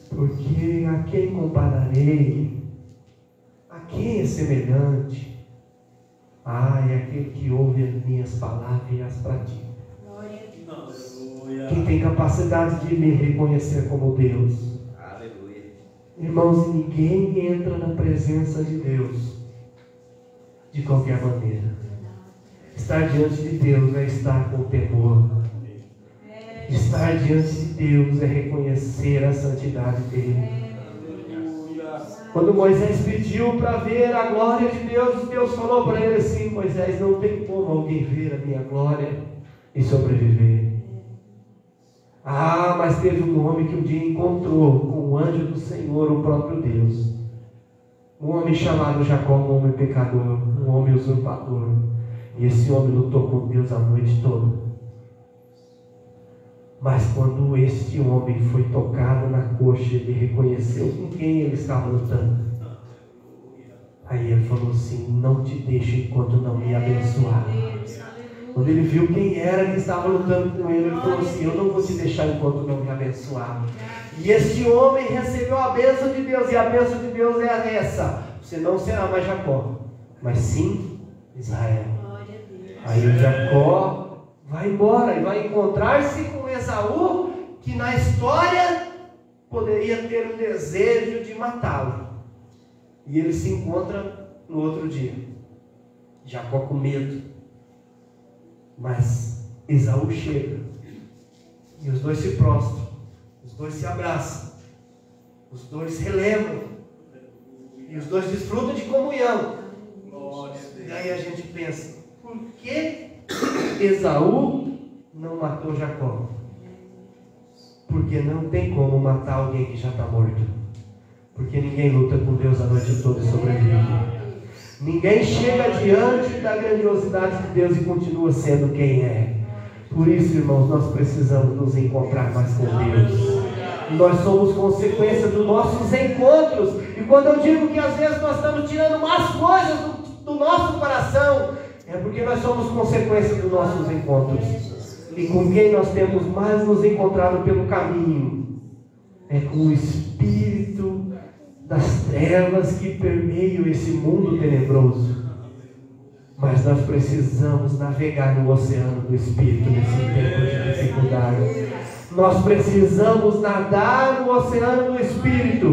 Porque a quem compararei? A quem é semelhante? É aquele que ouve as minhas palavras e as pratica. Quem tem capacidade de me reconhecer como Deus. Aleluia. Irmãos, ninguém entra na presença de Deus de qualquer maneira. Estar diante de Deus é estar com temor. Estar diante de Deus é reconhecer a santidade dele. Quando Moisés pediu para ver a glória de Deus, Deus falou para ele assim: Moisés, não tem como alguém ver a minha glória e sobreviver. Mas teve um homem que um dia encontrou com o anjo do Senhor, o próprio Deus. Um homem chamado Jacó, um homem pecador, um homem usurpador. E esse homem lutou com Deus a noite toda. Mas quando este homem foi tocado na coxa, ele reconheceu com quem ele estava lutando. Aí ele falou assim: não te deixo enquanto não me abençoar. Quando ele viu quem era que estava lutando com ele, ele falou assim: eu não vou te deixar enquanto não me abençoar. E este homem recebeu a bênção de Deus, e a bênção de Deus é essa: você não será mais Jacó, mas sim Israel. Aí o Jacó vai embora e vai encontrar-se com Esaú, que na história poderia ter um desejo de matá-lo. E ele se encontra no outro dia. Jacó com medo. Mas Esaú chega. E os dois se prostram. Os dois se abraçam. Os dois relembram. E os dois desfrutam de comunhão. E aí a gente pensa: por que Esaú não matou Jacó? Porque não tem como matar alguém que já está morto. Porque ninguém luta com Deus a noite toda e sobrevive. Ninguém chega diante da grandiosidade de Deus e continua sendo quem é. Por isso, irmãos, nós precisamos nos encontrar mais com Deus. Nós somos consequência dos nossos encontros. E quando eu digo que às vezes nós estamos tirando mais coisas do nosso coração, é porque nós somos consequência dos nossos encontros. E com quem nós temos mais nos encontrado pelo caminho é com o espírito das trevas que permeiam esse mundo tenebroso. Mas nós precisamos navegar no oceano do Espírito nesse tempo de dificuldade. Nós precisamos nadar no oceano do Espírito.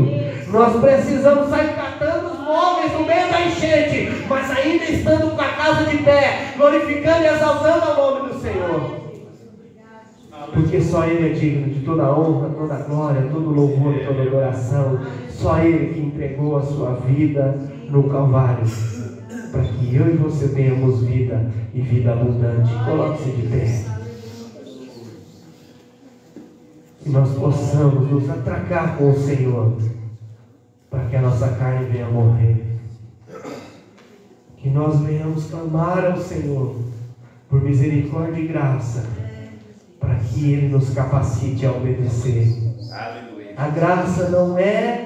Nós precisamos sair catando os móveis no meio da enchente, mas ainda estando com a casa de pé, glorificando e exaltando o nome do Senhor. Porque só Ele é digno de toda honra, toda glória, todo louvor, toda adoração. Só Ele que entregou a sua vida no Calvário. para que eu e você tenhamos vida e vida abundante. Coloque-se de pé. Que nós possamos nos atracar com o Senhor, para que a nossa carne venha a morrer. Que nós venhamos clamar ao Senhor por misericórdia e graça, para que Ele nos capacite a obedecer. Aleluia. A graça não é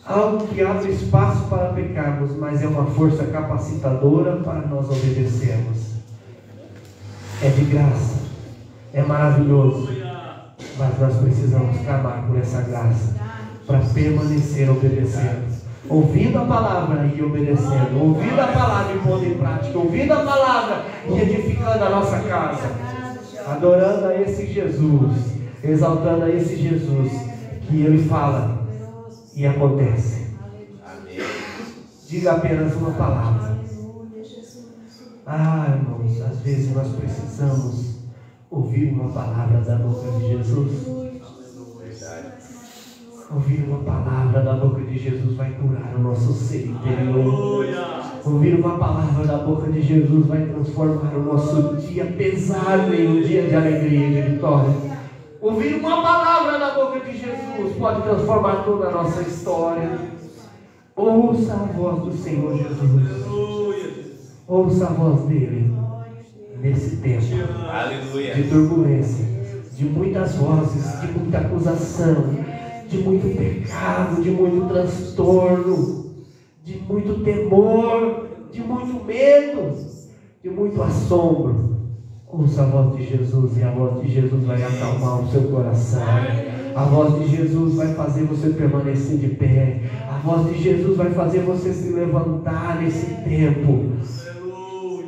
algo que abre espaço para pecarmos, mas é uma força capacitadora para nós obedecermos. É de graça, é maravilhoso, mas nós precisamos clamar por essa graça para permanecer obedecendo, ouvindo a palavra e obedecendo, ouvindo a palavra e pondo em prática, ouvindo a palavra e edificando a nossa casa, adorando a esse Jesus, exaltando a esse Jesus, que Ele fala e acontece. Diga apenas uma palavra. Irmãos, às vezes nós precisamos ouvir uma palavra da boca de Jesus. Ouvir uma palavra da boca de Jesus vai curar o nosso ser interior. Ouvir uma palavra da boca de Jesus vai transformar o nosso dia pesado em um dia de alegria e de vitória. Ouvir uma palavra da boca de Jesus pode transformar toda a nossa história. Ouça a voz do Senhor Jesus. Ouça a voz dele nesse tempo de turbulência, de muitas vozes, de muita acusação, de muito pecado, de muito transtorno, de muito temor, de muito medo, de muito assombro. Ouça a voz de Jesus, e a voz de Jesus vai acalmar o seu coração. A voz de Jesus vai fazer você permanecer de pé. A voz de Jesus vai fazer você se levantar nesse tempo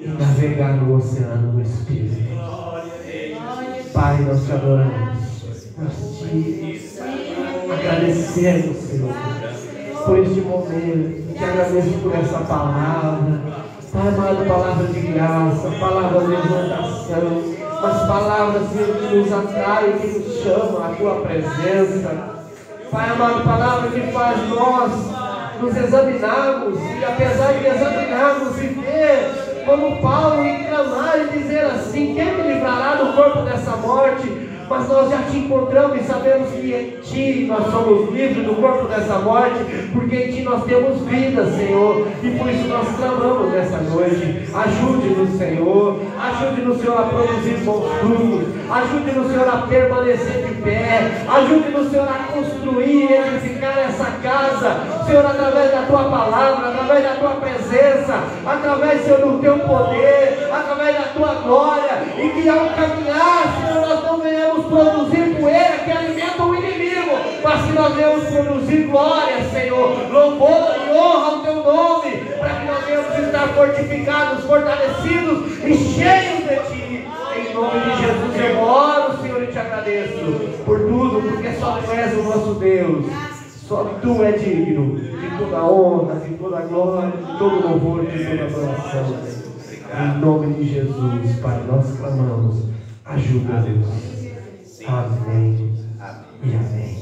e navegar no oceano do Espírito. Pai, nós te adoramos. Nós te agradecemos, Senhor, por este momento. Te agradeço por essa palavra. Pai amado, palavra de graça, palavra de exaltação, mas palavras que nos atraem, que nos chamam à tua presença. Pai amado, palavra que faz nós nos examinarmos, e apesar de examinarmos e ver como Paulo e clamar e dizer assim: quem me livrará do corpo dessa morte? Mas nós já te encontramos e sabemos que em Ti nós somos livres do corpo dessa morte, porque em Ti nós temos vida, Senhor, e por isso nós clamamos nessa noite. Ajude-nos, Senhor, ajude-nos, Senhor, a produzir bons frutos, ajude-nos, Senhor, a permanecer de pé, ajude-nos, Senhor, a construir e edificar essa casa, Senhor, através da Tua palavra, através da Tua presença, através, Senhor, do Teu poder, através da Tua glória, e que ao caminhar, Senhor, nós não venhamos produzir poeira que alimenta o inimigo, mas que nós venhamos produzir glória, Senhor, louvor e honra ao Teu nome, para que nós venhamos estar fortificados, fortalecidos e cheios de Ti. Em nome de Jesus eu oro, Senhor, e te agradeço por tudo, porque só Tu és o nosso Deus, só Tu é digno de toda honra, de toda glória, de todo louvor, de toda adoração. Em nome de Jesus, Pai, nós clamamos, ajuda-nos. Amém e amém.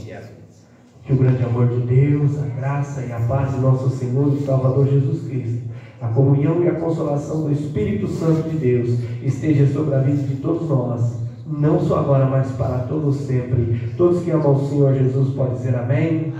Que o grande amor de Deus, a graça e a paz de nosso Senhor e Salvador Jesus Cristo, a comunhão e a consolação do Espírito Santo de Deus esteja sobre a vida de todos nós, não só agora, mas para todos sempre. Todos que amam o Senhor Jesus podem dizer amém.